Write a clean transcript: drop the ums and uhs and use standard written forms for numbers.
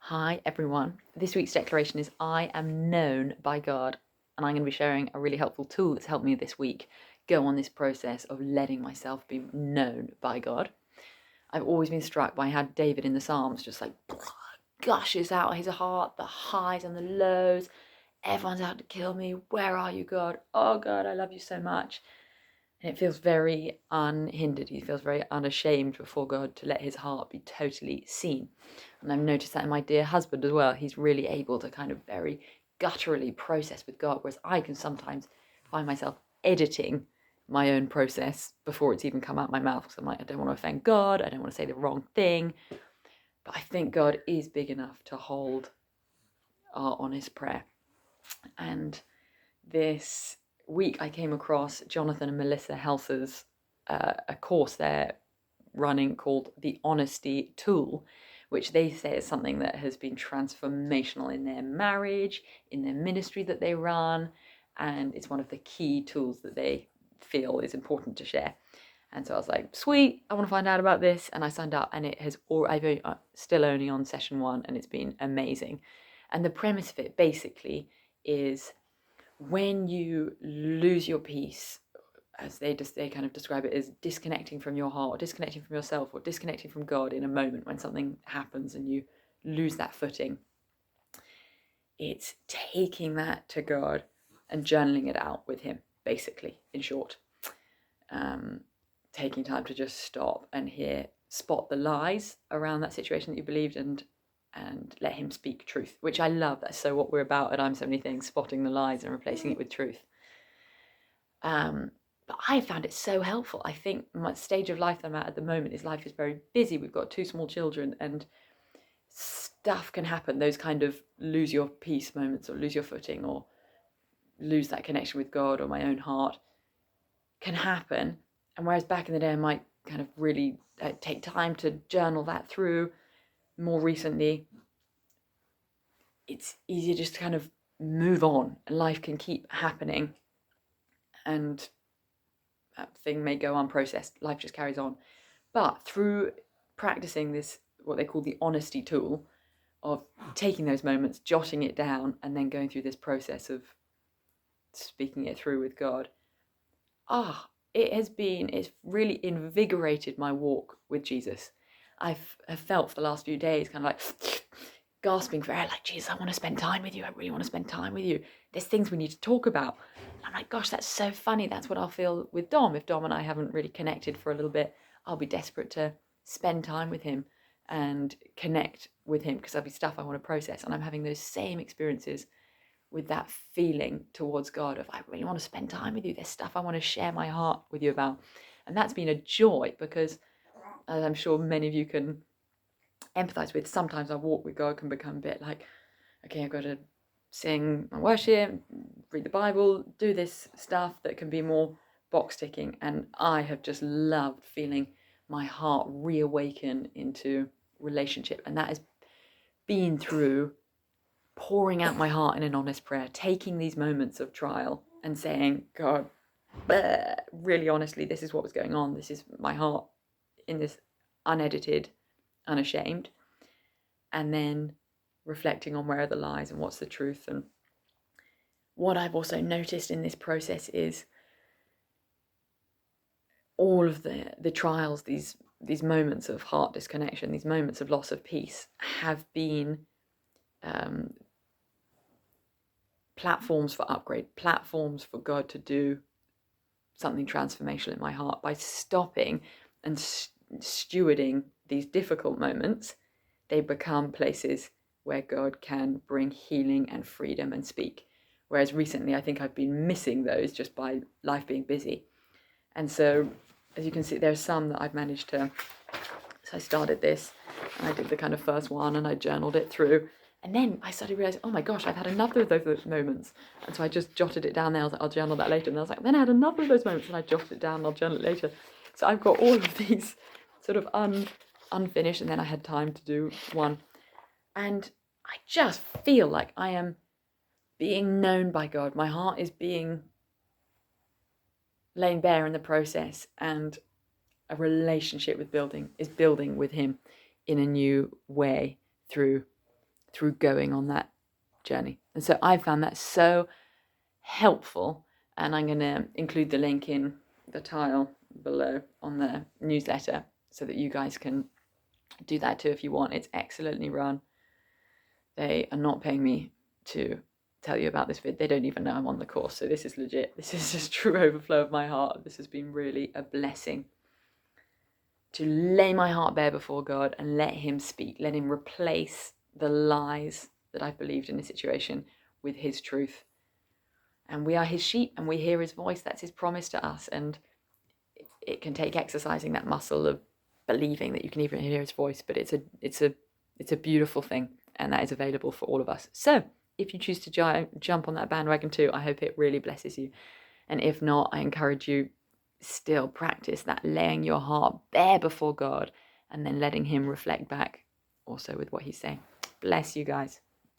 Hi everyone. This week's declaration is I am known by God, and I'm going to be sharing a really helpful tool that's helped me this week go on this process of letting myself be known by God. I've always been struck by how David in the Psalms just like gushes out his heart, the highs and the lows. Everyone's out to kill me. Where are you, God? Oh, God, I love you so much. And it feels very unhindered. He feels very unashamed before God to let his heart be totally seen. And I've noticed that in my dear husband as well. He's really able to kind of very gutturally process with God, whereas I can sometimes find myself editing my own process before it's even come out my mouth. Because I'm like, I don't want to offend God. I don't want to say the wrong thing. But I think God is big enough to hold our honest prayer. And this week I came across Jonathan and Melissa Helser's a course they're running called The Honesty Tool, which they say is something that has been transformational in their marriage, in their ministry that they run, and it's one of the key tools that they feel is important to share. And so I was like, sweet, I want to find out about this. And I signed up, and it has I've still only on session 1, and it's been amazing. And the premise of it basically is when you lose your peace, as they kind of describe it as disconnecting from your heart, or disconnecting from yourself, or disconnecting from God in a moment when something happens and you lose that footing, it's taking that to God and journaling it out with him, basically, in short. Taking time to just stop and spot the lies around that situation that you believed, and let him speak truth, which I love. That's so what we're about at I'm So Many Things, spotting the lies and replacing it with truth. But I found it so helpful. I think my stage of life that I'm at the moment is life is very busy. We've got 2 small children, and stuff can happen. Those kind of lose your peace moments, or lose your footing, or lose that connection with God or my own heart can happen. And whereas back in the day I might kind of really take time to journal that through, more recently it's easier just to kind of move on, and life can keep happening, and that thing may go unprocessed. Life just carries on. But through practicing this, what they call the honesty tool, of taking those moments, jotting it down, and then going through this process of speaking it through with God, it's really invigorated my walk with Jesus. Have felt for the last few days kind of like gasping for air, like, Jesus, I want to spend time with you. I really want to spend time with you. There's things we need to talk about. And I'm like, gosh, that's so funny. That's what I'll feel with Dom. If Dom and I haven't really connected for a little bit, I'll be desperate to spend time with him and connect with him, because there'll be stuff I want to process. And I'm having those same experiences with that feeling towards God of, I really want to spend time with you. There's stuff I want to share my heart with you about. And that's been a joy, because as I'm sure many of you can empathize with, sometimes our walk with God can become a bit like, okay, I've got to sing my worship, read the Bible, do this stuff that can be more box ticking. And I have just loved feeling my heart reawaken into relationship. And that has been through pouring out my heart in an honest prayer, taking these moments of trial and saying, God, really honestly, this is what was going on. This is my heart in this, unedited, unashamed. And then reflecting on where are the lies and what's the truth. And what I've also noticed in this process is all of the trials, these moments of heart disconnection, these moments of loss of peace, have been platforms for upgrade, platforms for God to do something transformational in my heart. By stopping and stewarding these difficult moments, they become places where God can bring healing and freedom and speak. Whereas recently, I think I've been missing those just by life being busy. And so, as you can see, there's some that I've managed to. So I started this, and I did the kind of first one, and I journaled it through. And then I started realizing, oh my gosh, I've had another of those moments. And so I just jotted it down there. I was like, I'll journal that later. And I was like, then I had another of those moments, and I jotted it down, and I'll journal it later. So I've got all of these sort of unfinished, and then I had time to do one. And I just feel like I am being known by God. My heart is being laid bare in the process, and a relationship is building with him in a new way through through going on that journey. And so I found that so helpful, and I'm going to include the link in the tile below on the newsletter so that you guys can do that too if you want. It's excellently run. They are not paying me to tell you about this vid. They don't even know I'm on the course, so this is legit. This is just true overflow of my heart. This has been really a blessing to lay my heart bare before God and let him speak. Let him replace the lies that I've believed in this situation with his truth. And we are his sheep and we hear his voice. That's his promise to us. And it can take exercising that muscle of believing that you can even hear his voice, but it's a beautiful thing, and that is available for all of us. So if you choose to jump on that bandwagon too, I hope it really blesses you. And if not, I encourage you still practice that laying your heart bare before God and then letting him reflect back also with what he's saying. Bless you guys.